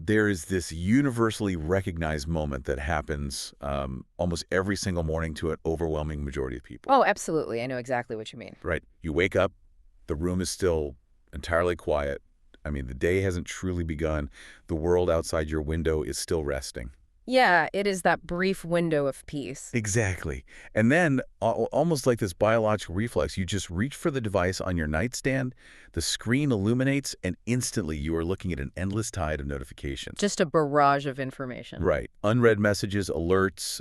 There is this universally recognized moment that happens almost every single morning to an overwhelming majority of people, Oh, absolutely. I know exactly what you mean. right? You wake up, the room is still entirely quiet. I mean, the day hasn't truly begun. The world outside your window is still resting. Yeah, it is that brief window of peace. Exactly. And then, almost like this biological reflex, you just reach for the device on your nightstand, the screen illuminates, and instantly you are looking at an endless tide of notifications. Just a barrage of information. Right. Unread messages, alerts,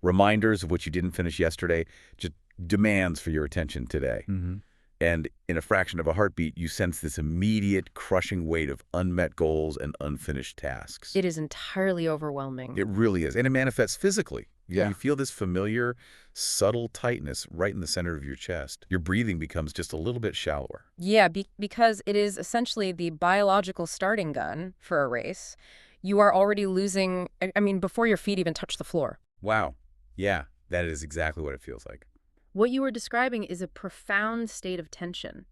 reminders of what you didn't finish yesterday, just demands for your attention today. And in a fraction of a heartbeat, you sense this immediate, crushing weight of unmet goals and unfinished tasks. It is entirely overwhelming. It really is. And it manifests physically. Yeah. You feel this familiar, subtle tightness right in the center of your chest. Your breathing becomes just a little bit shallower. Yeah, because it is essentially the biological starting gun for a race. You are already losing, before your feet even touch the floor. Wow. Yeah, that is exactly what it feels like. What you are describing is a profound state of tension.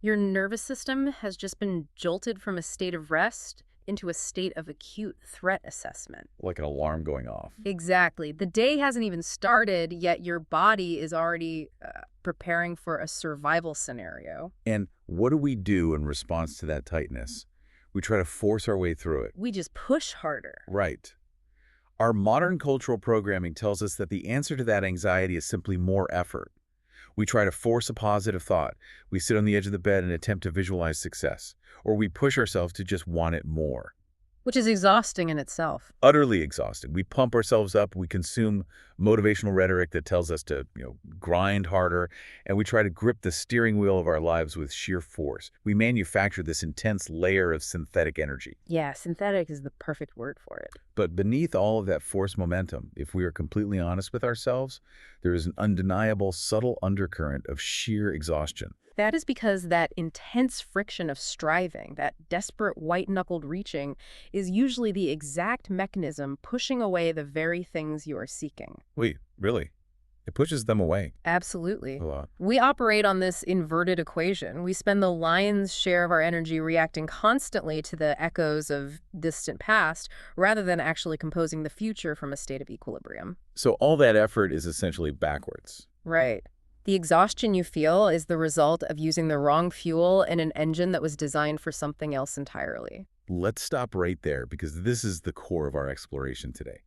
Your nervous system has just been jolted from a state of rest into a state of acute threat assessment. Like an alarm going off. Exactly. The day hasn't even started, yet your body is already preparing for a survival scenario. And what do we do in response to that tightness? We try to force our way through it. We just push harder. Right. Our modern cultural programming tells us that the answer to that anxiety is simply more effort. We try to force a positive thought. We sit on the edge of the bed and attempt to visualize success. Or we push ourselves to just want it more. Which is exhausting in itself. Utterly exhausting. We pump ourselves up. We consume motivational rhetoric that tells us to, grind harder. And we try to grip the steering wheel of our lives with sheer force. We manufacture this intense layer of synthetic energy. Yeah, synthetic is the perfect word for it. But beneath all of that forced momentum, if we are completely honest with ourselves, there is an undeniable, subtle undercurrent of sheer exhaustion. That is because that intense friction of striving, that desperate white-knuckled reaching, is usually the exact mechanism pushing away the very things you are seeking. Wait, really? It pushes them away Absolutely. a lot. We operate on this inverted equation. We spend the lion's share of our energy reacting constantly to the echoes of distant past, rather than actually composing the future from a state of equilibrium. So all that effort is essentially backwards. Right. The exhaustion you feel is the result of using the wrong fuel in an engine that was designed for something else entirely. Let's stop right there because this is the core of our exploration today.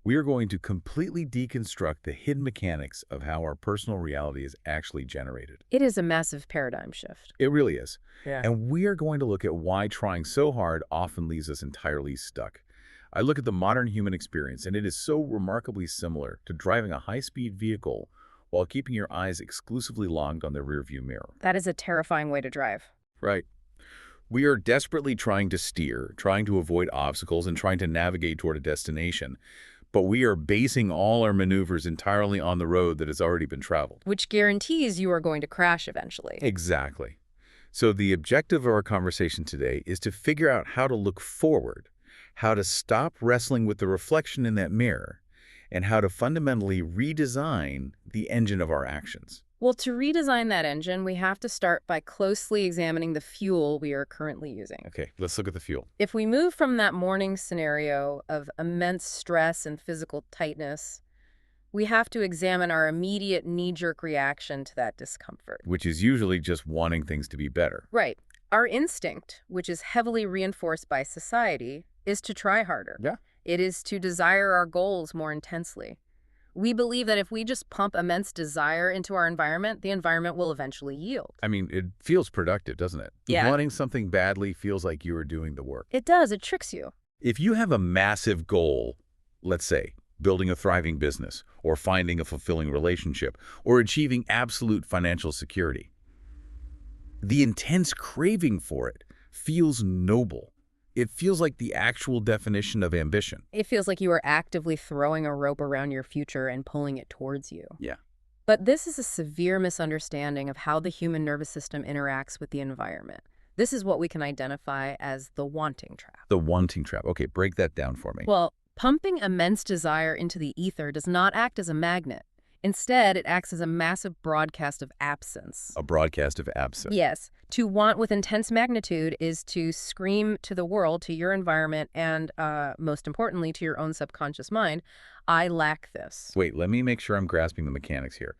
We are going to completely deconstruct the hidden mechanics of how our personal reality is actually generated. It is a massive paradigm shift. It really is. Yeah. And we are going to look at why trying so hard often leaves us entirely stuck. I look at the modern human experience, and it is so remarkably similar to driving a high-speed vehicle while keeping your eyes exclusively locked on the rearview mirror. That is a terrifying way to drive. Right. We are desperately trying to steer, trying to avoid obstacles, and trying to navigate toward a destination. But we are basing all our maneuvers entirely on the road that has already been traveled. Which guarantees you are going to crash eventually. Exactly. So the objective of our conversation today is to figure out how to look forward, how to stop wrestling with the reflection in that mirror, and how to fundamentally redesign the engine of our actions. Well, to redesign that engine, we have to start by closely examining the fuel we are currently using. Okay, let's look at the fuel. If we move from that morning scenario of immense stress and physical tightness, we have to examine our immediate knee-jerk reaction to that discomfort. Which is usually just wanting things to be better. Right. Our instinct, which is heavily reinforced by society, is to try harder. Yeah. It is to desire our goals more intensely. We believe that if we just pump immense desire into our environment, the environment will eventually yield. I mean, it feels productive, doesn't it? Yeah. Wanting something badly feels like you are doing the work. It does. It tricks you. If you have a massive goal, let's say, building a thriving business, or finding a fulfilling relationship, or achieving absolute financial security, the intense craving for it feels noble. It feels like the actual definition of ambition. It feels like you are actively throwing a rope around your future and pulling it towards you. Yeah. But this is a severe misunderstanding of how the human nervous system interacts with the environment. This is what we can identify as the wanting trap. The wanting trap. Okay, break that down for me. Well, pumping immense desire into the ether does not act as a magnet. Instead, it acts as a massive broadcast of absence. A broadcast of absence. Yes. To want with intense magnitude is to scream to the world, to your environment, and most importantly, to your own subconscious mind, I lack this. Wait, let me make sure I'm grasping the mechanics here.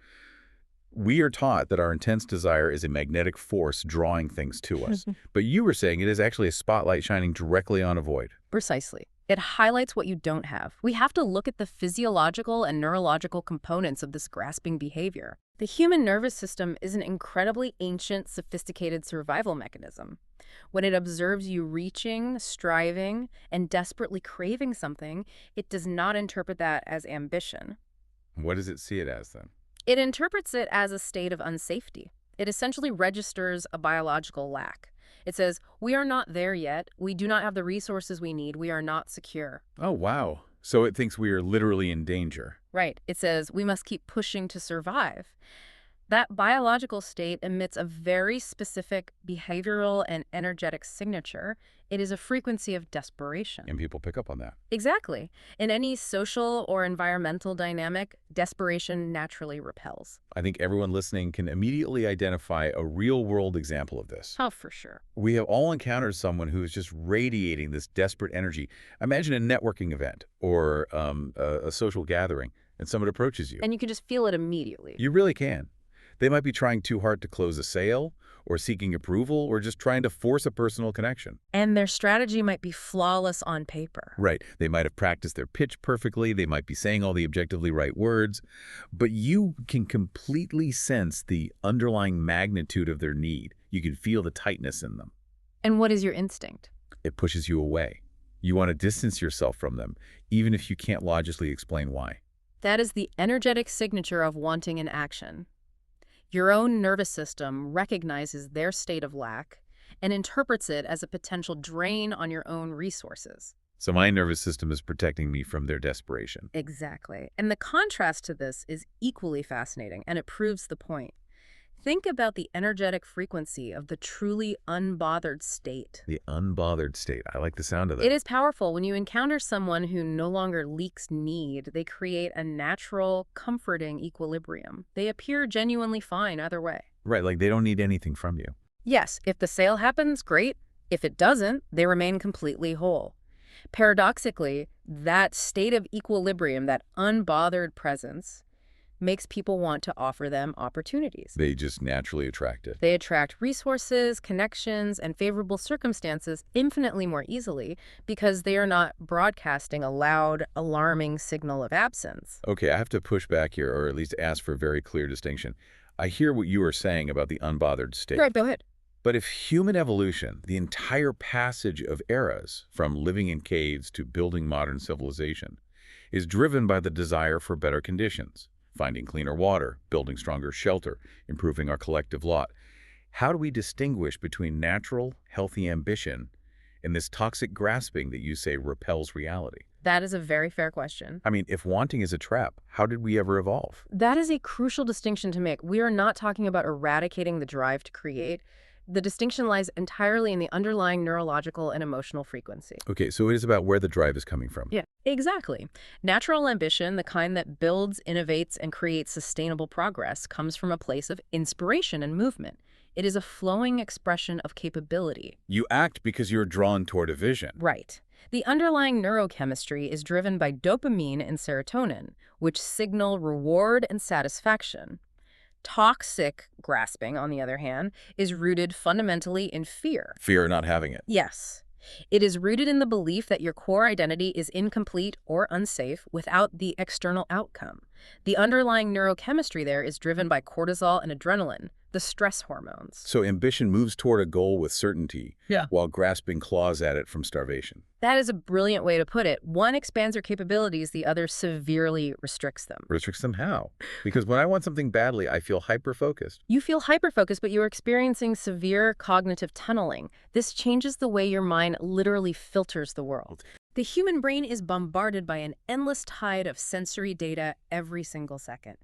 We are taught that our intense desire is a magnetic force drawing things to us. But you were saying it is actually a spotlight shining directly on a void. Precisely. It highlights what you don't have. We have to look at the physiological and neurological components of this grasping behavior. The human nervous system is an incredibly ancient, sophisticated survival mechanism. When it observes you reaching, striving, and desperately craving something, it does not interpret that as ambition. What does it see it as then? It interprets it as a state of unsafety. It essentially registers a biological lack. It says, we are not there yet. We do not have the resources we need. We are not secure. Oh, wow. So it thinks we are literally in danger. Right. It says we must keep pushing to survive. That biological state emits a very specific behavioral and energetic signature. It is a frequency of desperation. And people pick up on that. Exactly. In any social or environmental dynamic, desperation naturally repels. I think everyone listening can immediately identify a real-world example of this. Oh, for sure. We have all encountered someone who is just radiating this desperate energy. Imagine a networking event or a social gathering, and someone approaches you. And you can just feel it immediately. You really can. They might be trying too hard to close a sale, or seeking approval, or just trying to force a personal connection. And their strategy might be flawless on paper. Right. They might have practiced their pitch perfectly. They might be saying all the objectively right words. But you can completely sense the underlying magnitude of their need. You can feel the tightness in them. And what is your instinct? It pushes you away. You want to distance yourself from them, even if you can't logically explain why. That is the energetic signature of wanting an action. Your own nervous system recognizes their state of lack and interprets it as a potential drain on your own resources. So my nervous system is protecting me from their desperation. Exactly. And the contrast to this is equally fascinating, and it proves the point. Think about the energetic frequency of the truly unbothered state. The unbothered state. I like the sound of that. It is powerful. When you encounter someone who no longer leaks need, they create a natural, comforting equilibrium. They appear genuinely fine either way. Right, like they don't need anything from you. Yes, if the sale happens, great. If it doesn't, they remain completely whole. Paradoxically, that state of equilibrium, that unbothered presence, makes people want to offer them opportunities. They just naturally attract it. They attract resources, connections, and favorable circumstances infinitely more easily because they are not broadcasting a loud, alarming signal of absence. Okay, I have to push back here, or at least ask for a very clear distinction. I hear what you are saying about the unbothered state. Right, go ahead. But if human evolution, the entire passage of eras, from living in caves to building modern civilization, is driven by the desire for better conditions, finding cleaner water, building stronger shelter, improving our collective lot, how do we distinguish between natural, healthy ambition and this toxic grasping that you say repels reality? That is a very fair question. I mean, if wanting is a trap, how did we ever evolve? That is a crucial distinction to make. We are not talking about eradicating the drive to create. The distinction lies entirely in the underlying neurological and emotional frequency. Okay, so it is about where the drive is coming from. Yeah, exactly. Natural ambition, the kind that builds, innovates, and creates sustainable progress, comes from a place of inspiration and movement. It is a flowing expression of capability. You act because you're drawn toward a vision. Right. The underlying neurochemistry is driven by dopamine and serotonin, which signal reward and satisfaction. Toxic grasping, on the other hand, is rooted fundamentally in fear. Fear of not having it. Yes. It is rooted in the belief that your core identity is incomplete or unsafe without the external outcome. The underlying neurochemistry there is driven by cortisol and adrenaline, the stress hormones. So ambition moves toward a goal with certainty, while grasping claws at it from starvation. That is a brilliant way to put it. One expands your capabilities, the other severely restricts them. Restricts them how? Because when I want something badly, I feel hyper-focused. You feel hyper-focused, but you're experiencing severe cognitive tunneling. This changes the way your mind literally filters the world. The human brain is bombarded by an endless tide of sensory data every single second.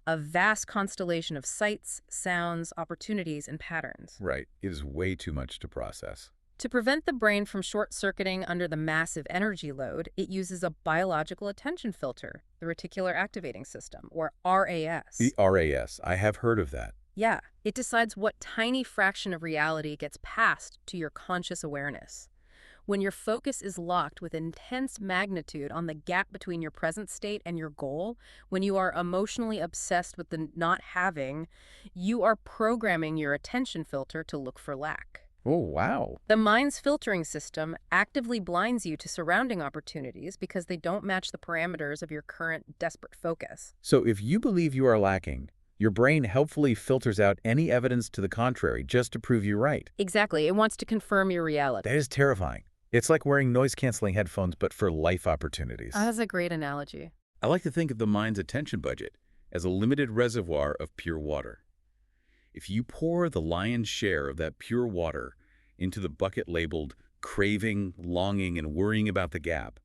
A vast constellation of sights, sounds, opportunities, and patterns. Right. It is way too much to process. To prevent the brain from short-circuiting under the massive energy load, it uses a biological attention filter, the reticular activating system, or The RAS. RAS, I have heard of that. Yeah, it decides what tiny fraction of reality gets passed to your conscious awareness. When your focus is locked with intense magnitude on the gap between your present state and your goal, when you are emotionally obsessed with the not having, you are programming your attention filter to look for lack. Oh, wow. The mind's filtering system actively blinds you to surrounding opportunities because they don't match the parameters of your current desperate focus. So if you believe you are lacking, your brain helpfully filters out any evidence to the contrary just to prove you right. Exactly, it wants to confirm your reality. That is terrifying. It's like wearing noise-canceling headphones, but for life opportunities. That's a great analogy. I like to think of the mind's attention budget as a limited reservoir of pure water. If you pour the lion's share of that pure water into the bucket labeled craving, longing, and worrying about the gap,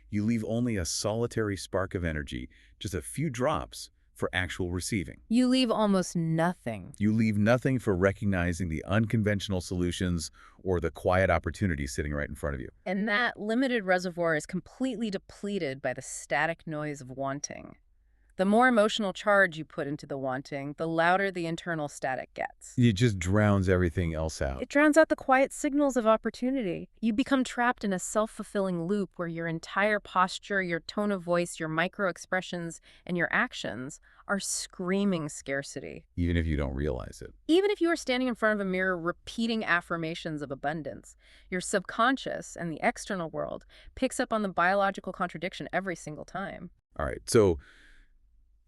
you leave only a solitary spark of energy, just a few drops, for actual receiving. You leave almost nothing. You leave nothing for recognizing the unconventional solutions or the quiet opportunities sitting right in front of you. And that limited reservoir is completely depleted by the static noise of wanting. The more emotional charge you put into the wanting, the louder the internal static gets. It just drowns everything else out. It drowns out the quiet signals of opportunity. You become trapped in a self-fulfilling loop where your entire posture, your tone of voice, your micro-expressions, and your actions are screaming scarcity. Even if you don't realize it. Even if you are standing in front of a mirror repeating affirmations of abundance, your subconscious and the external world picks up on the biological contradiction every single time. All right, so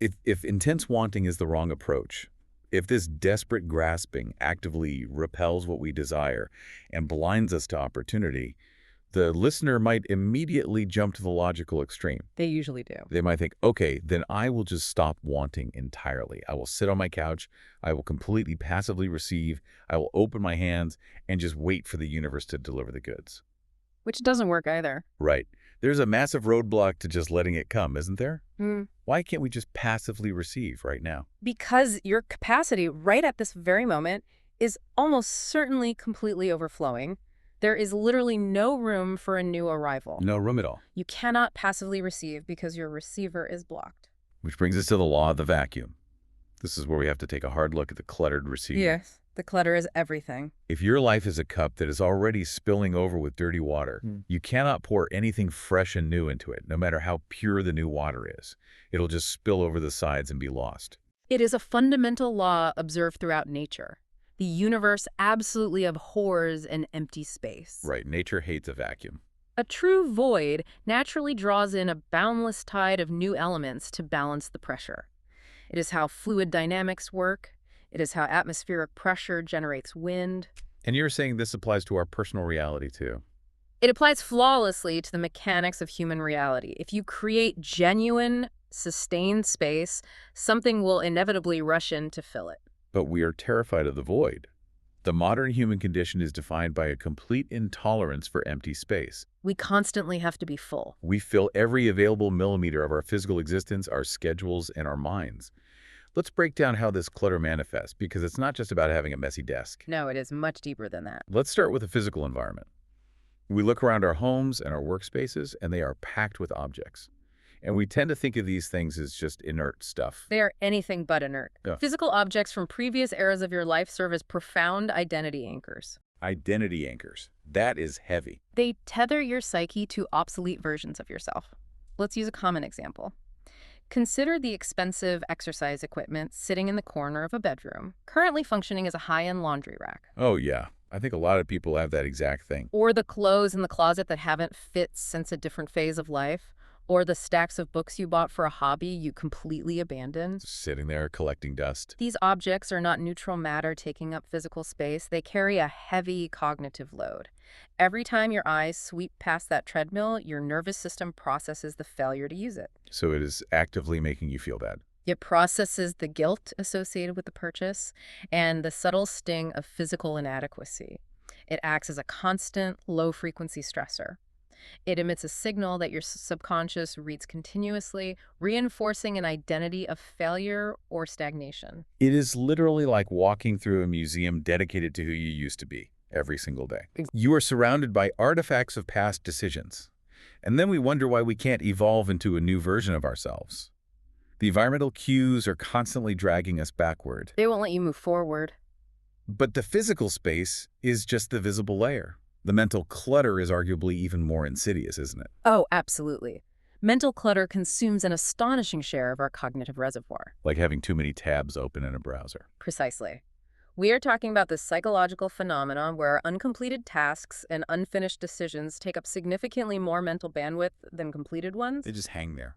if intense wanting is the wrong approach, if this desperate grasping actively repels what we desire and blinds us to opportunity, the listener might immediately jump to the logical extreme. They usually do. They might think, okay, then I will just stop wanting entirely. I will sit on my couch. I will completely passively receive. I will open my hands and just wait for the universe to deliver the goods. Which doesn't work either. Right. There's a massive roadblock to just letting it come, isn't there? Hmm. Why can't we just passively receive right now? Because your capacity right at this very moment is almost certainly completely overflowing. There is literally no room for a new arrival. No room at all. You cannot passively receive because your receiver is blocked. Which brings us to the law of the vacuum. This is where we have to take a hard look at the cluttered receiver. Yes. The clutter is everything. If your life is a cup that is already spilling over with dirty water, you cannot pour anything fresh and new into it, no matter how pure the new water is. It'll just spill over the sides and be lost. It is a fundamental law observed throughout nature. The universe absolutely abhors an empty space. Right, nature hates a vacuum. A true void naturally draws in a boundless tide of new elements to balance the pressure. It is how fluid dynamics work. It is how atmospheric pressure generates wind. And you're saying this applies to our personal reality too? It applies flawlessly to the mechanics of human reality. If you create genuine, sustained space, something will inevitably rush in to fill it. But we are terrified of the void. The modern human condition is defined by a complete intolerance for empty space. We constantly have to be full. We fill every available millimeter of our physical existence, our schedules, and our minds. Let's break down how this clutter manifests, because it's not just about having a messy desk. No, it is much deeper than that. Let's start with the physical environment. We look around our homes and our workspaces, and they are packed with objects. And we tend to think of these things as just inert stuff. They are anything but inert. Yeah. Physical objects from previous eras of your life serve as profound identity anchors. Identity anchors. That is heavy. They tether your psyche to obsolete versions of yourself. Let's use a common example. Consider the expensive exercise equipment sitting in the corner of a bedroom, currently functioning as a high-end laundry rack. Oh, yeah. I think a lot of people have that exact thing. Or the clothes in the closet that haven't fit since a different phase of life. Or the stacks of books you bought for a hobby you completely abandoned. Sitting there collecting dust. These objects are not neutral matter taking up physical space. They carry a heavy cognitive load. Every time your eyes sweep past that treadmill, your nervous system processes the failure to use it. So it is actively making you feel bad. It processes the guilt associated with the purchase and the subtle sting of physical inadequacy. It acts as a constant, low-frequency stressor. It emits a signal that your subconscious reads continuously, reinforcing an identity of failure or stagnation. It is literally like walking through a museum dedicated to who you used to be. every single day. Ex- You are surrounded by artifacts of past decisions. And then we wonder why we can't evolve into a new version of ourselves. The environmental cues are constantly dragging us backward. They won't let you move forward. But the physical space is just the visible layer. The mental clutter is arguably even more insidious, isn't it? Oh, absolutely. Mental clutter consumes an astonishing share of our cognitive reservoir. Like having too many tabs open in a browser. Precisely. We are talking about this psychological phenomenon where uncompleted tasks and unfinished decisions take up significantly more mental bandwidth than completed ones. They just hang there.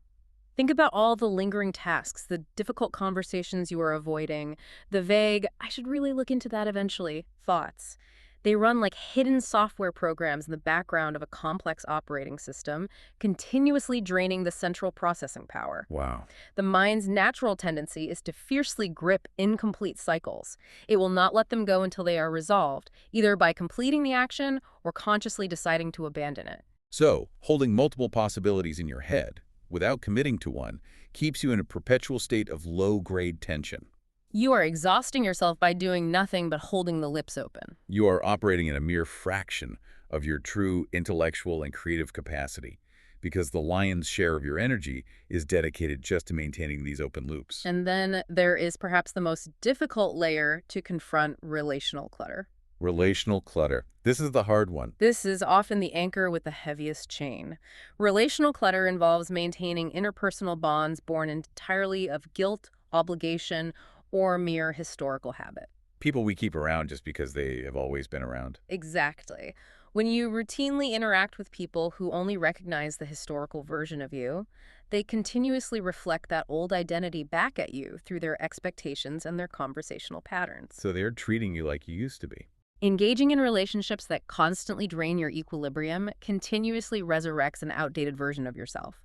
Think about all the lingering tasks, the difficult conversations you are avoiding, the vague, I should really look into that eventually, thoughts. They run like hidden software programs in the background of a complex operating system, continuously draining the central processing power. Wow. The mind's natural tendency is to fiercely grip incomplete cycles. It will not let them go until they are resolved, either by completing the action or consciously deciding to abandon it. So, holding multiple possibilities in your head, without committing to one, keeps you in a perpetual state of low-grade tension. You are exhausting yourself by doing nothing but holding the lips open. You are operating in a mere fraction of your true intellectual and creative capacity, because the lion's share of your energy is dedicated just to maintaining these open loops. And then there is perhaps the most difficult layer to confront: relational clutter. Relational clutter. This is the hard one. This is often the anchor with the heaviest chain. Relational clutter involves maintaining interpersonal bonds born entirely of guilt, obligation, or mere historical habit. People we keep around just because they have always been around. Exactly. When you routinely interact with people who only recognize the historical version of you, they continuously reflect that old identity back at you through their expectations and their conversational patterns. So they're treating you like you used to be. Engaging in relationships that constantly drain your equilibrium continuously resurrects an outdated version of yourself.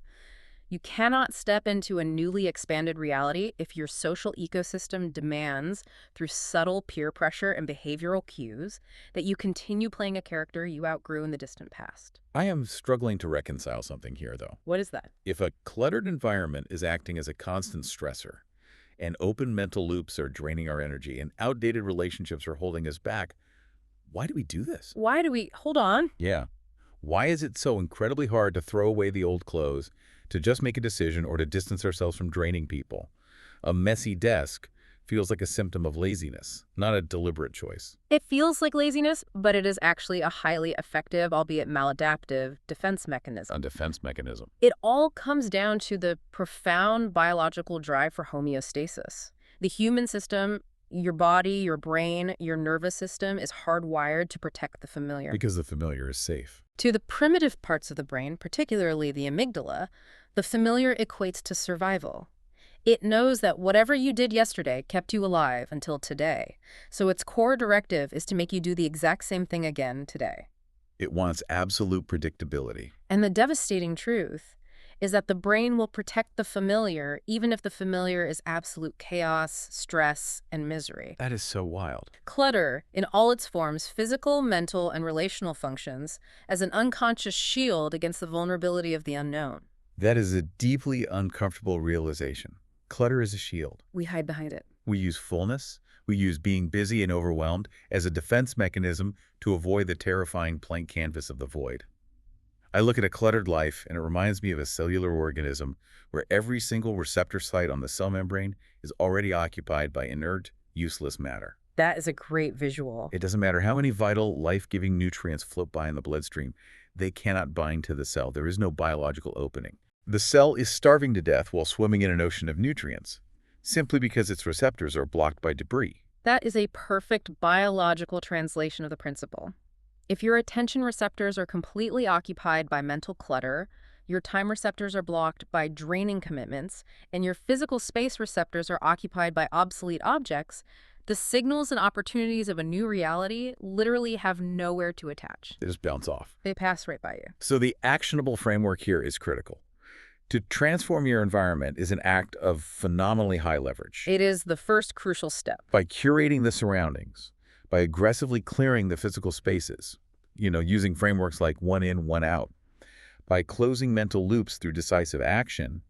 You cannot step into a newly expanded reality if your social ecosystem demands, through subtle peer pressure and behavioral cues, that you continue playing a character you outgrew in the distant past. I am struggling to reconcile something here, though. What is that? If a cluttered environment is acting as a constant stressor, and open mental loops are draining our energy, and outdated relationships are holding us back, why do we do this? Why do we... Hold on. Yeah. Why is it so incredibly hard to throw away the old clothes, to just make a decision, or to distance ourselves from draining people? A messy desk feels like a symptom of laziness, not a deliberate choice. It feels like laziness, but it is actually a highly effective, albeit maladaptive, defense mechanism. A defense mechanism. It all comes down to the profound biological drive for homeostasis. The human system, your body, your brain, your nervous system, is hardwired to protect the familiar. Because the familiar is safe. To the primitive parts of the brain, particularly the amygdala, the familiar equates to survival. It knows that whatever you did yesterday kept you alive until today, so its core directive is to make you do the exact same thing again today. It wants absolute predictability. And the devastating truth is that the brain will protect the familiar even if the familiar is absolute chaos, stress, and misery. That is so wild. Clutter, in all its forms, physical, mental, and relational, functions as an unconscious shield against the vulnerability of the unknown. That is a deeply uncomfortable realization. Clutter is a shield. We hide behind it. We use fullness, we use being busy and overwhelmed as a defense mechanism to avoid the terrifying blank canvas of the void. I look at a cluttered life and it reminds me of a cellular organism where every single receptor site on the cell membrane is already occupied by inert, useless matter. That is a great visual. It doesn't matter how many vital, life-giving nutrients float by in the bloodstream, they cannot bind to the cell. There is no biological opening. The cell is starving to death while swimming in an ocean of nutrients, simply because its receptors are blocked by debris. That is a perfect biological translation of the principle. If your attention receptors are completely occupied by mental clutter, your time receptors are blocked by draining commitments, and your physical space receptors are occupied by obsolete objects, the signals and opportunities of a new reality literally have nowhere to attach. They just bounce off. They pass right by you. So the actionable framework here is critical. To transform your environment is an act of phenomenally high leverage. It is the first crucial step. By curating the surroundings, by aggressively clearing the physical spaces, using frameworks like one in, one out, by closing mental loops through decisive action,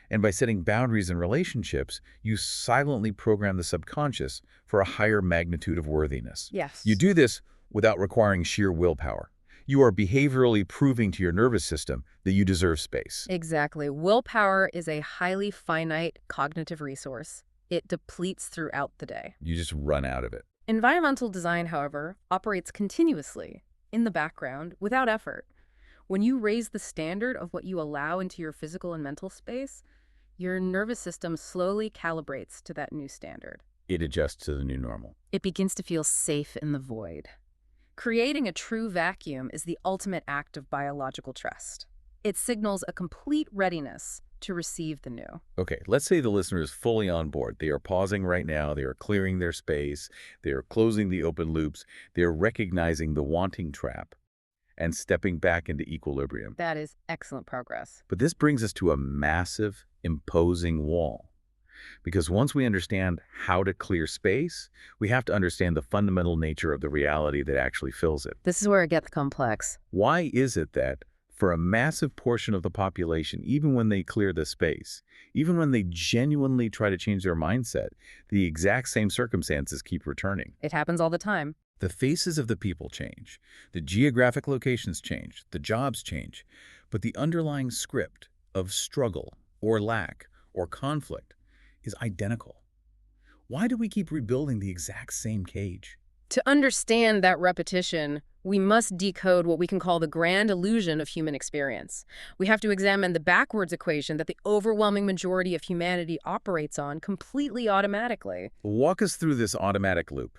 and by setting boundaries in relationships, you silently program the subconscious for a higher magnitude of worthiness. Yes. You do this without requiring sheer willpower. You are behaviorally proving to your nervous system that you deserve space. Exactly. Willpower is a highly finite cognitive resource. It depletes throughout the day. You just run out of it. Environmental design, however, operates continuously, in the background, without effort. When you raise the standard of what you allow into your physical and mental space, your nervous system slowly calibrates to that new standard. It adjusts to the new normal. It begins to feel safe in the void. Creating a true vacuum is the ultimate act of biological trust. It signals a complete readiness to receive the new. Okay, let's say the listener is fully on board. They are pausing right now. They are clearing their space. They are closing the open loops. They are recognizing the wanting trap and stepping back into equilibrium. That is excellent progress. But this brings us to a massive, imposing wall. Because once we understand how to clear space, we have to understand the fundamental nature of the reality that actually fills it. This is where it gets complex. Why is it that for a massive portion of the population, even when they clear the space, even when they genuinely try to change their mindset, the exact same circumstances keep returning? It happens all the time. The faces of the people change, the geographic locations change, the jobs change, but the underlying script of struggle or lack or conflict is identical. Why do we keep rebuilding the exact same cage? To understand that repetition, we must decode what we can call the grand illusion of human experience. We have to examine the backwards equation that the overwhelming majority of humanity operates on completely automatically. Walk us through this automatic loop,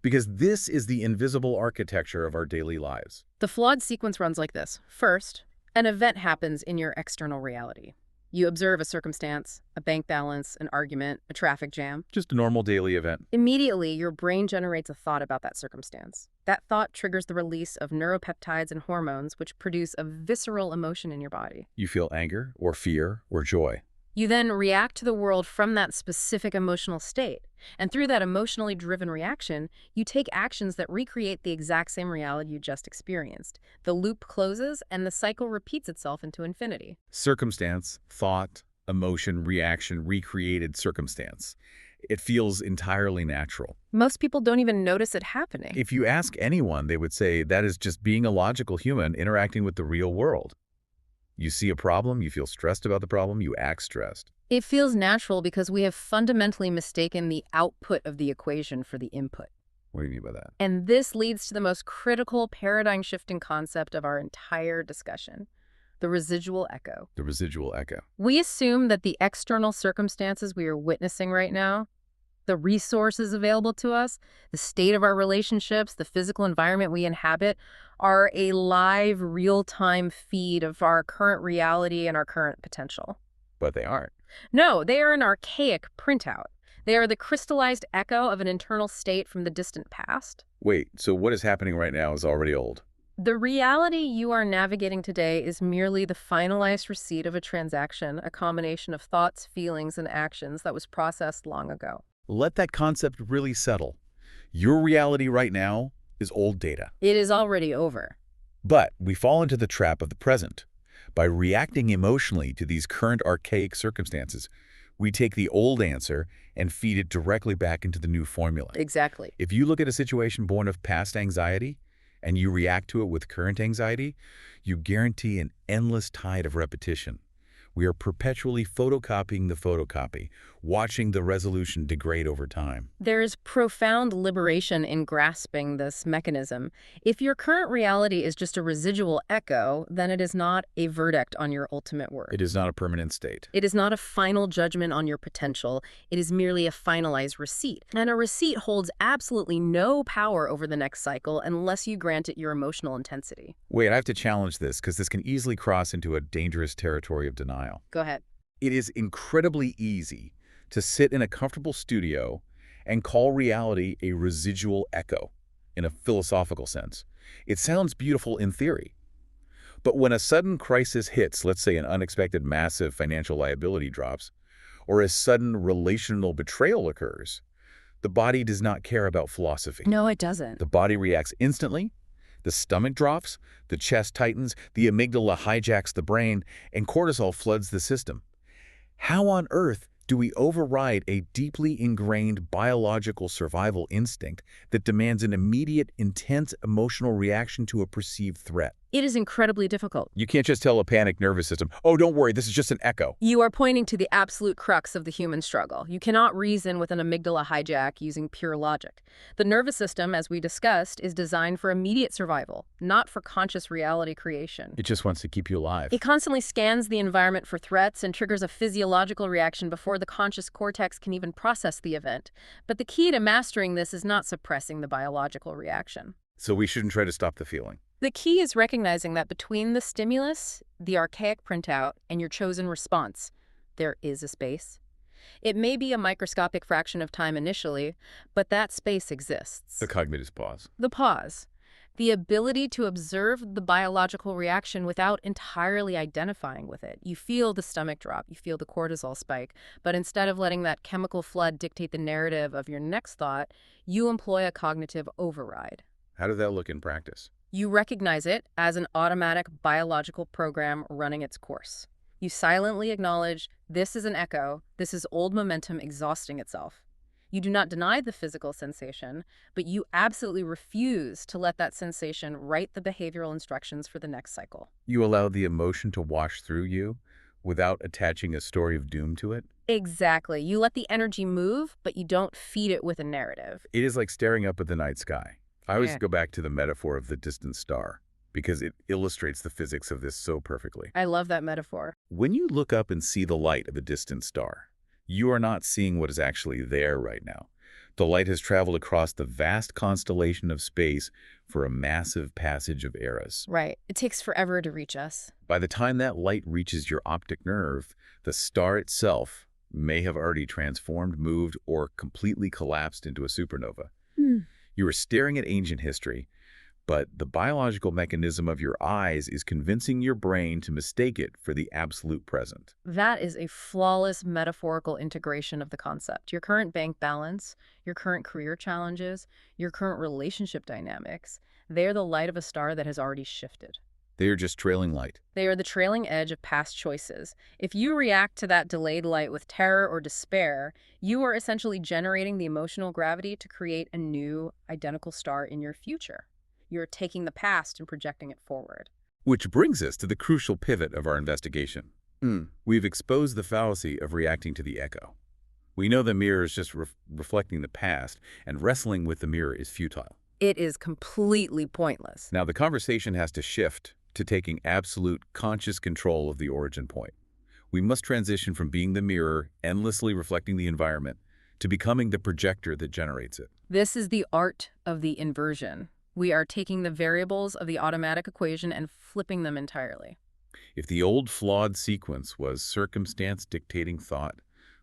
because this is the invisible architecture of our daily lives. The flawed sequence runs like this. First, an event happens in your external reality. You observe a circumstance, a bank balance, an argument, a traffic jam. Just a normal daily event. Immediately, your brain generates a thought about that circumstance. That thought triggers the release of neuropeptides and hormones, which produce a visceral emotion in your body. You feel anger or fear or joy. You then react to the world from that specific emotional state. And through that emotionally driven reaction, you take actions that recreate the exact same reality you just experienced. The loop closes, and the cycle repeats itself into infinity. Circumstance, thought, emotion, reaction, recreated circumstance. It feels entirely natural. Most people don't even notice it happening. If you ask anyone, they would say that is just being a logical human interacting with the real world. You see a problem, you feel stressed about the problem, you act stressed. It feels natural because we have fundamentally mistaken the output of the equation for the input. What do you mean by that? And this leads to the most critical paradigm-shifting concept of our entire discussion, the residual echo. The residual echo. We assume that the external circumstances we are witnessing right now, the resources available to us, the state of our relationships, the physical environment we inhabit, are a live, real-time feed of our current reality and our current potential. But they aren't. No, they are an archaic printout. They are the crystallized echo of an internal state from the distant past. Wait, so what is happening right now is already old? The reality you are navigating today is merely the finalized receipt of a transaction, a combination of thoughts, feelings, and actions that was processed long ago. Let that concept really settle. Your reality right now is old data. It is already over. But we fall into the trap of the present. By reacting emotionally to these current archaic circumstances, we take the old answer and feed it directly back into the new formula. Exactly. If you look at a situation born of past anxiety and you react to it with current anxiety, you guarantee an endless tide of repetition. We are perpetually photocopying the photocopy, watching the resolution degrade over time. There is profound liberation in grasping this mechanism. If your current reality is just a residual echo, then it is not a verdict on your ultimate worth. It is not a permanent state. It is not a final judgment on your potential. It is merely a finalized receipt. And a receipt holds absolutely no power over the next cycle unless you grant it your emotional intensity. Wait, I have to challenge this because this can easily cross into a dangerous territory of denial. Go ahead. It is incredibly easy to sit in a comfortable studio and call reality a residual echo in a philosophical sense. It sounds beautiful in theory. But when a sudden crisis hits, let's say an unexpected massive financial liability drops, or a sudden relational betrayal occurs, the body does not care about philosophy. No, it doesn't. The body reacts instantly. The stomach drops, the chest tightens, the amygdala hijacks the brain, and cortisol floods the system. How on earth Do we override a deeply ingrained biological survival instinct that demands an immediate, intense emotional reaction to a perceived threat? It is incredibly difficult. You can't just tell a panicked nervous system, oh, don't worry, this is just an echo. You are pointing to the absolute crux of the human struggle. You cannot reason with an amygdala hijack using pure logic. The nervous system, as we discussed, is designed for immediate survival, not for conscious reality creation. It just wants to keep you alive. It constantly scans the environment for threats and triggers a physiological reaction before the conscious cortex can even process the event. But the key to mastering this is not suppressing the biological reaction. So we shouldn't try to stop the feeling. The key is recognizing that between the stimulus, the archaic printout, and your chosen response, there is a space. It may be a microscopic fraction of time initially, but that space exists. The cognitive pause. The pause. The ability to observe the biological reaction without entirely identifying with it. You feel the stomach drop, you feel the cortisol spike, but instead of letting that chemical flood dictate the narrative of your next thought, you employ a cognitive override. How does that look in practice? You recognize it as an automatic biological program running its course. You silently acknowledge this is an echo, this is old momentum exhausting itself. You do not deny the physical sensation, but you absolutely refuse to let that sensation write the behavioral instructions for the next cycle. You allow the emotion to wash through you without attaching a story of doom to it? Exactly. You let the energy move, but you don't feed it with a narrative. It is like staring up at the night sky. I always Yeah. go back to the metaphor of the distant star because it illustrates the physics of this so perfectly. I love that metaphor. When you look up and see the light of a distant star, you are not seeing what is actually there right now. The light has traveled across the vast constellation of space for a massive passage of eras. Right. It takes forever to reach us. By the time that light reaches your optic nerve, the star itself may have already transformed, moved, or completely collapsed into a supernova. You are staring at ancient history, but the biological mechanism of your eyes is convincing your brain to mistake it for the absolute present. That is a flawless metaphorical integration of the concept. Your current bank balance, your current career challenges, your current relationship dynamics, they're the light of a star that has already shifted. They are just trailing light. They are the trailing edge of past choices. If you react to that delayed light with terror or despair, you are essentially generating the emotional gravity to create a new, identical star in your future. You're taking the past and projecting it forward. Which brings us to the crucial pivot of our investigation. We've exposed the fallacy of reacting to the echo. We know the mirror is just reflecting the past, and wrestling with the mirror is futile. It is completely pointless. Now the conversation has to shift to taking absolute conscious control of the origin point. We must transition from being the mirror, endlessly reflecting the environment, to becoming the projector that generates it. This is the art of the inversion. We are taking the variables of the automatic equation and flipping them entirely. If the old flawed sequence was circumstance dictating thought,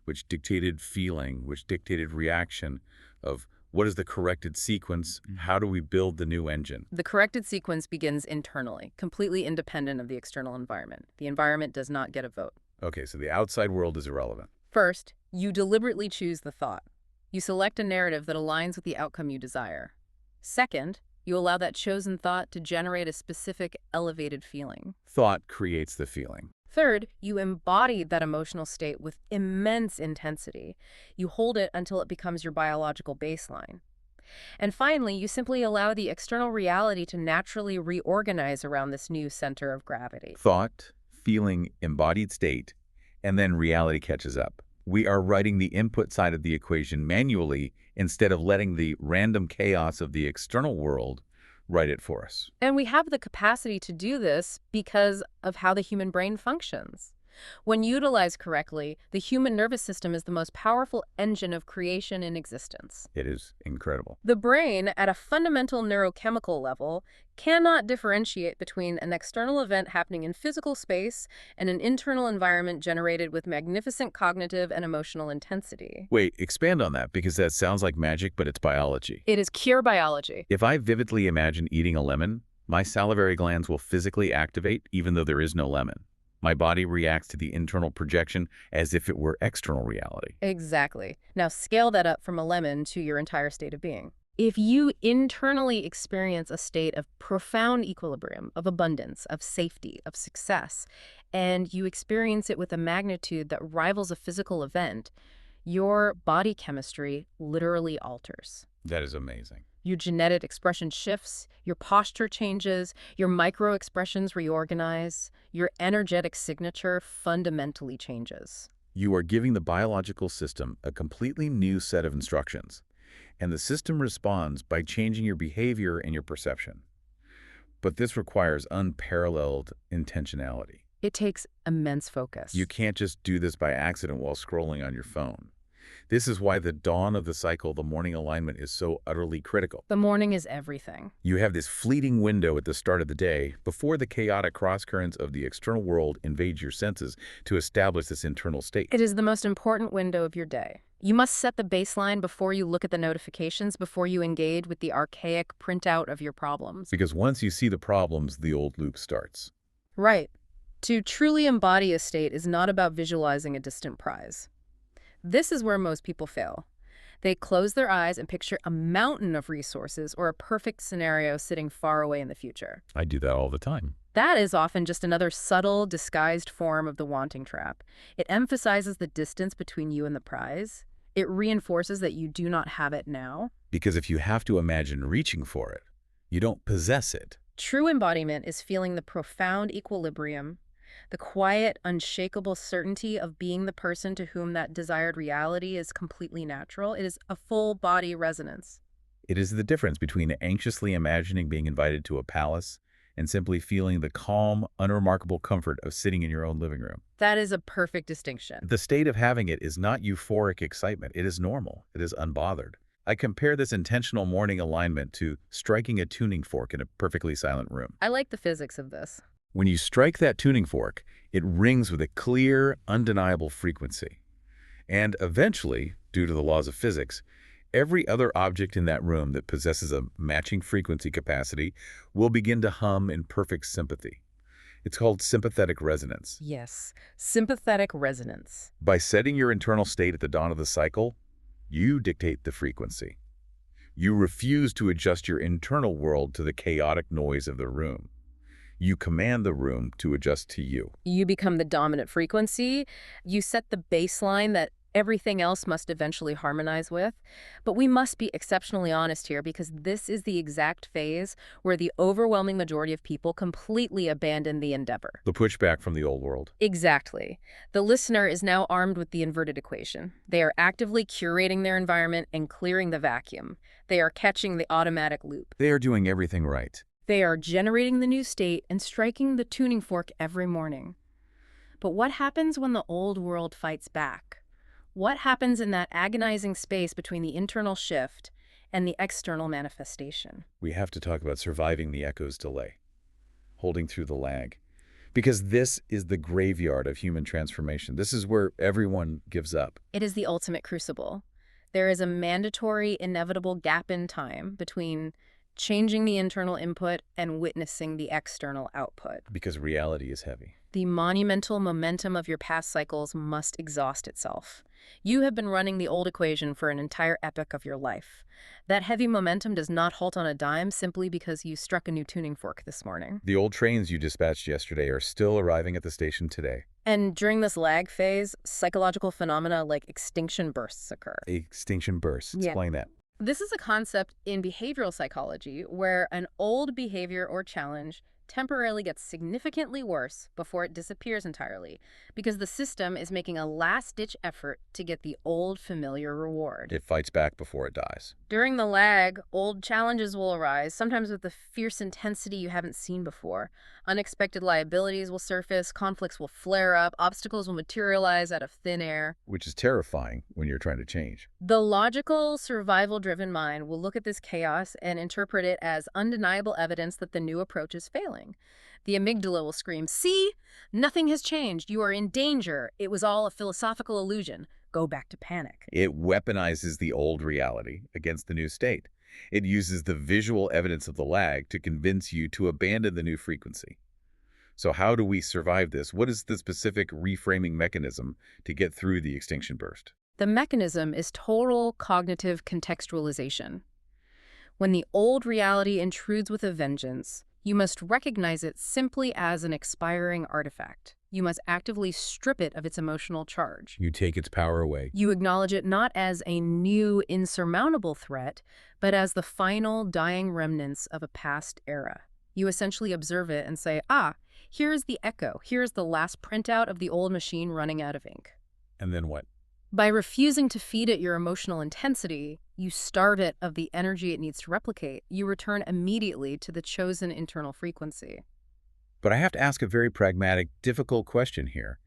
which dictated feeling, which dictated reaction, of what is the corrected sequence, how do we build the new engine? The corrected sequence begins internally, completely independent of the external environment. The environment does not get a vote. Okay, so the outside world is irrelevant. First, you deliberately choose the thought. You select a narrative that aligns with the outcome you desire. Second, you allow that chosen thought to generate a specific, elevated feeling. Thought creates the feeling. Third, you embody that emotional state with immense intensity. You hold it until it becomes your biological baseline. And finally, you simply allow the external reality to naturally reorganize around this new center of gravity. Thought, feeling, embodied state, and then reality catches up. We are writing the input side of the equation manually instead of letting the random chaos of the external world write it for us. And we have the capacity to do this because of how the human brain functions. When utilized correctly, the human nervous system is the most powerful engine of creation in existence. It is incredible. The brain, at a fundamental neurochemical level, cannot differentiate between an external event happening in physical space and an internal environment generated with magnificent cognitive and emotional intensity. Wait, expand on that because that sounds like magic, but it's biology. It is pure biology. If I vividly imagine eating a lemon, my salivary glands will physically activate even though there is no lemon. My body reacts to the internal projection as if it were external reality. Exactly. Now scale that up from a lemon to your entire state of being. If you internally experience a state of profound equilibrium, of abundance, of safety, of success, and you experience it with a magnitude that rivals a physical event, your body chemistry literally alters. That is amazing. Your genetic expression shifts, your posture changes, your micro-expressions reorganize, your energetic signature fundamentally changes. You are giving the biological system a completely new set of instructions, and the system responds by changing your behavior and your perception. But this requires unparalleled intentionality. It takes immense focus. You can't just do this by accident while scrolling on your phone. This is why the dawn of the cycle, the morning alignment, is so utterly critical. The morning is everything. You have this fleeting window at the start of the day before the chaotic crosscurrents of the external world invade your senses to establish this internal state. It is the most important window of your day. You must set the baseline before you look at the notifications, before you engage with the archaic printout of your problems. Because once you see the problems, the old loop starts. Right. To truly embody a state is not about visualizing a distant prize. This is where most people fail. They close their eyes and picture a mountain of resources or a perfect scenario sitting far away in the future. I do that all the time. That is often just another subtle, disguised form of the wanting trap. It emphasizes the distance between you and the prize. It reinforces that you do not have it now. Because if you have to imagine reaching for it, you don't possess it. True embodiment is feeling the profound equilibrium, the quiet, unshakable certainty of being the person to whom that desired reality is completely natural. It is a full-body resonance. It is the difference between anxiously imagining being invited to a palace and simply feeling the calm, unremarkable comfort of sitting in your own living room. That is a perfect distinction. The state of having it is not euphoric excitement. It is normal. It is unbothered. I compare this intentional morning alignment to striking a tuning fork in a perfectly silent room. I like the physics of this. When you strike that tuning fork, it rings with a clear, undeniable frequency. And eventually, due to the laws of physics, every other object in that room that possesses a matching frequency capacity will begin to hum in perfect sympathy. It's called sympathetic resonance. Yes, sympathetic resonance. By setting your internal state at the dawn of the cycle, you dictate the frequency. You refuse to adjust your internal world to the chaotic noise of the room. You command the room to adjust to you. You become the dominant frequency. You set the baseline that everything else must eventually harmonize with. But we must be exceptionally honest here, because this is the exact phase where the overwhelming majority of people completely abandon the endeavor. The pushback from the old world. Exactly. The listener is now armed with the inverted equation. They are actively curating their environment and clearing the vacuum. They are catching the automatic loop. They are doing everything right. They are generating the new state and striking the tuning fork every morning. But what happens when the old world fights back? What happens in that agonizing space between the internal shift and the external manifestation? We have to talk about surviving the echo's delay, holding through the lag. Because this is the graveyard of human transformation. This is where everyone gives up. It is the ultimate crucible. There is a mandatory, inevitable gap in time between changing the internal input and witnessing the external output. Because reality is heavy. The monumental momentum of your past cycles must exhaust itself. You have been running the old equation for an entire epoch of your life. That heavy momentum does not halt on a dime simply because you struck a new tuning fork this morning. The old trains you dispatched yesterday are still arriving at the station today. And during this lag phase, psychological phenomena like extinction bursts occur. Extinction bursts. Explain that. This is a concept in behavioral psychology where an old behavior or challenge temporarily gets significantly worse before it disappears entirely, because the system is making a last-ditch effort to get the old familiar reward. It fights back before it dies. During the lag, old challenges will arise, sometimes with a fierce intensity you haven't seen before. Unexpected liabilities will surface, conflicts will flare up, obstacles will materialize out of thin air. Which is terrifying when you're trying to change. The logical, survival-driven mind will look at this chaos and interpret it as undeniable evidence that the new approach is failing. The amygdala will scream, "See? Nothing has changed. You are in danger. It was all a philosophical illusion. Go back to panic." It weaponizes the old reality against the new state. It uses the visual evidence of the lag to convince you to abandon the new frequency. So how do we survive this? What is the specific reframing mechanism to get through the extinction burst? The mechanism is total cognitive contextualization. When the old reality intrudes with a vengeance, you must recognize it simply as an expiring artifact. You must actively strip it of its emotional charge. You take its power away. You acknowledge it not as a new, insurmountable threat, but as the final, dying remnants of a past era. You essentially observe it and say, ah, here is the echo. Here is the last printout of the old machine running out of ink. And then what? By refusing to feed it your emotional intensity, you starve it of the energy it needs to replicate. You return immediately to the chosen internal frequency. But I have to ask a very pragmatic, difficult question here.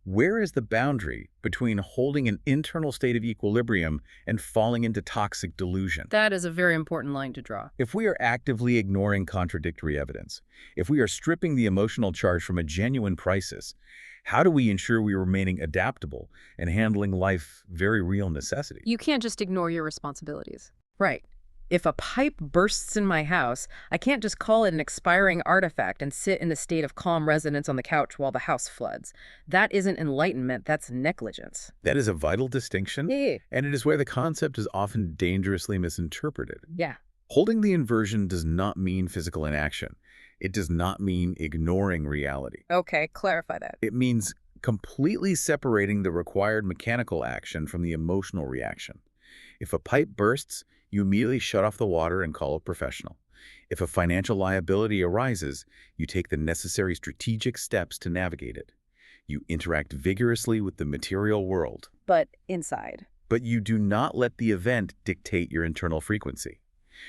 Where is the boundary between holding an internal state of equilibrium and falling into toxic delusion? That is a very important line to draw. If we are actively ignoring contradictory evidence, if we are stripping the emotional charge from a genuine crisis, how do we ensure we are remaining adaptable and handling life's very real necessity? You can't just ignore your responsibilities. Right. If a pipe bursts in my house, I can't just call it an expiring artifact and sit in a state of calm residence on the couch while the house floods. That isn't enlightenment, that's negligence. That is a vital distinction, Yeah. and it is where the concept is often dangerously misinterpreted. Yeah. Holding the inversion does not mean physical inaction. It does not mean ignoring reality. Okay, clarify that. It means completely separating the required mechanical action from the emotional reaction. If a pipe bursts, you immediately shut off the water and call a professional. If a financial liability arises, you take the necessary strategic steps to navigate it. You interact vigorously with the material world, But inside. but you do not let the event dictate your internal frequency.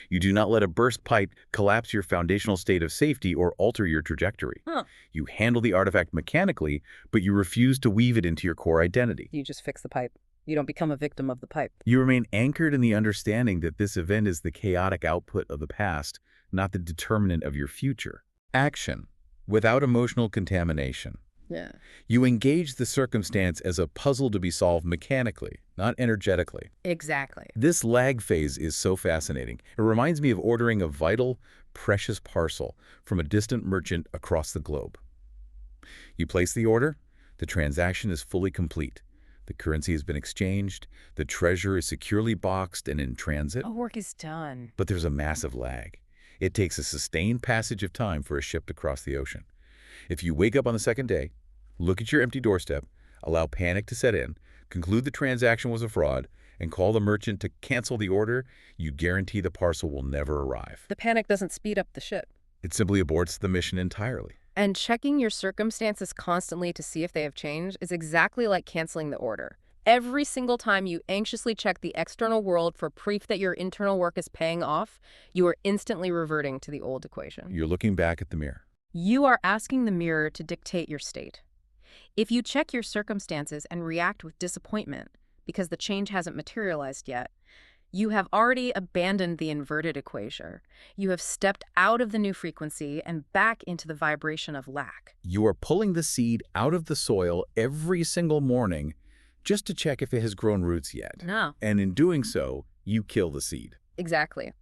You do not let a burst pipe collapse your foundational state of safety or alter your trajectory. Huh. You handle the artifact mechanically, but you refuse to weave it into your core identity. You just fix the pipe. You don't become a victim of the pipe. You remain anchored in the understanding that this event is the chaotic output of the past, not the determinant of your future. Action, without emotional contamination. Yeah. You engage the circumstance as a puzzle to be solved mechanically, not energetically. Exactly. This lag phase is so fascinating. It reminds me of ordering a vital, precious parcel from a distant merchant across the globe. You place the order, the transaction is fully complete. The currency has been exchanged, the treasure is securely boxed and in transit, Oh, work is done. but there's a massive lag. It takes a sustained passage of time for a ship to cross the ocean. If you wake up on the second day, look at your empty doorstep, allow panic to set in, conclude the transaction was a fraud, and call the merchant to cancel the order, you guarantee the parcel will never arrive. The panic doesn't speed up the ship. It simply aborts the mission entirely. And checking your circumstances constantly to see if they have changed is exactly like canceling the order. Every single time you anxiously check the external world for proof that your internal work is paying off, you are instantly reverting to the old equation. You're looking back at the mirror. You are asking the mirror to dictate your state. If you check your circumstances and react with disappointment because the change hasn't materialized yet, you have already abandoned the inverted equation. You have stepped out of the new frequency and back into the vibration of lack. You are pulling the seed out of the soil every single morning just to check if it has grown roots yet. No. And in doing so, you kill the seed. Exactly.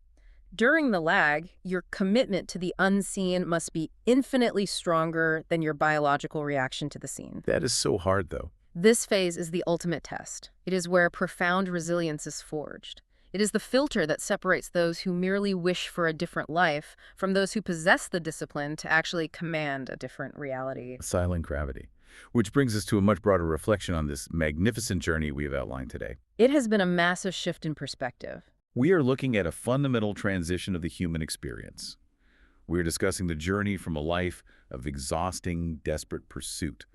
During the lag, your commitment to the unseen must be infinitely stronger than your biological reaction to the seen. That is so hard, though. This phase is the ultimate test. It is where profound resilience is forged. It is the filter that separates those who merely wish for a different life from those who possess the discipline to actually command a different reality. Silent gravity. Which brings us to a much broader reflection on this magnificent journey we have outlined today. It has been a massive shift in perspective. We are looking at a fundamental transition of the human experience. We are discussing the journey from a life of exhausting, desperate pursuit,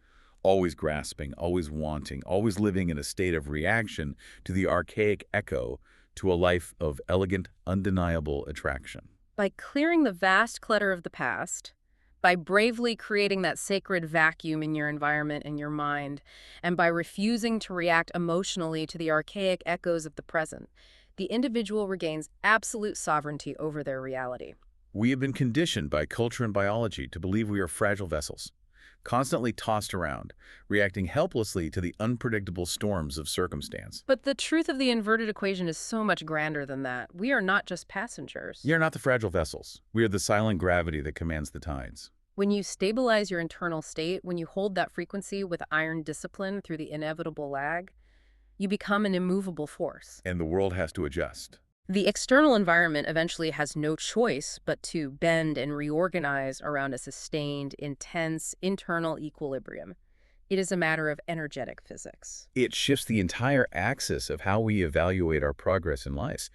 always grasping, always wanting, always living in a state of reaction to the archaic echo, to a life of elegant, undeniable attraction. By clearing the vast clutter of the past, by bravely creating that sacred vacuum in your environment and your mind, and by refusing to react emotionally to the archaic echoes of the present, the individual regains absolute sovereignty over their reality. We have been conditioned by culture and biology to believe we are fragile vessels, constantly tossed around, reacting helplessly to the unpredictable storms of circumstance. But the truth of the inverted equation is so much grander than that. We are not just passengers. You're not the fragile vessels. We are the silent gravity that commands the tides. When you stabilize your internal state, when you hold that frequency with iron discipline through the inevitable lag, you become an immovable force. And the world has to adjust. The external environment eventually has no choice but to bend and reorganize around a sustained, intense internal equilibrium. It is a matter of energetic physics. It shifts the entire axis of how we evaluate our progress in life.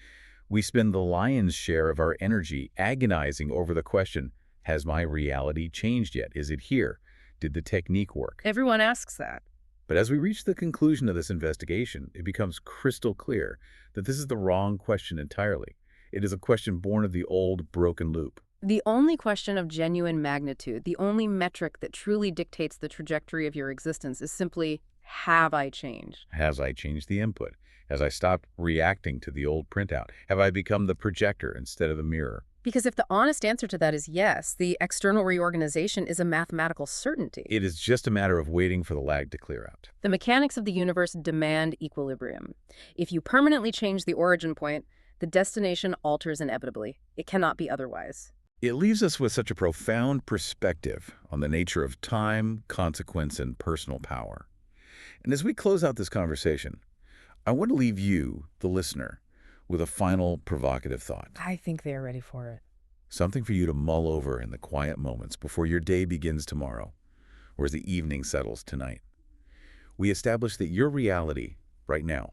We spend the lion's share of our energy agonizing over the question, has my reality changed yet? Is it here? Did the technique work? Everyone asks that. But as we reach the conclusion of this investigation, it becomes crystal clear that this is the wrong question entirely. It is a question born of the old broken loop. The only question of genuine magnitude, the only metric that truly dictates the trajectory of your existence is simply, have I changed? Has I changed the input? Has I stopped reacting to the old printout? Have I become the projector instead of the mirror? Because if the honest answer to that is yes, the external reorganization is a mathematical certainty. It is just a matter of waiting for the lag to clear out. The mechanics of the universe demand equilibrium. If you permanently change the origin point, the destination alters inevitably. It cannot be otherwise. It leaves us with such a profound perspective on the nature of time, consequence, and personal power. And as we close out this conversation, I want to leave you, the listener, with a final provocative thought. I think they are ready for it. Something for you to mull over in the quiet moments before your day begins tomorrow, or as the evening settles tonight. We established that your reality, right now,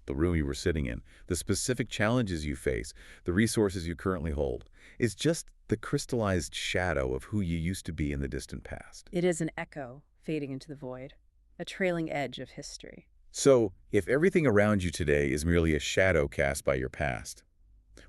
the room you were sitting in, the specific challenges you face, the resources you currently hold, is just the crystallized shadow of who you used to be in the distant past. It is an echo fading into the void, a trailing edge of history. So, if everything around you today is merely a shadow cast by your past,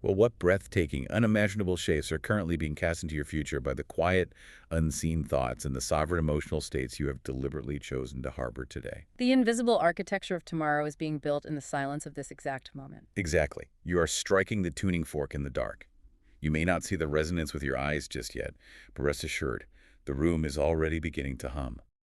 well, what breathtaking, unimaginable shapes are currently being cast into your future by the quiet, unseen thoughts and the sovereign emotional states you have deliberately chosen to harbor today? The invisible architecture of tomorrow is being built in the silence of this exact moment. Exactly. You are striking the tuning fork in the dark. You may not see the resonance with your eyes just yet, but rest assured, the room is already beginning to hum.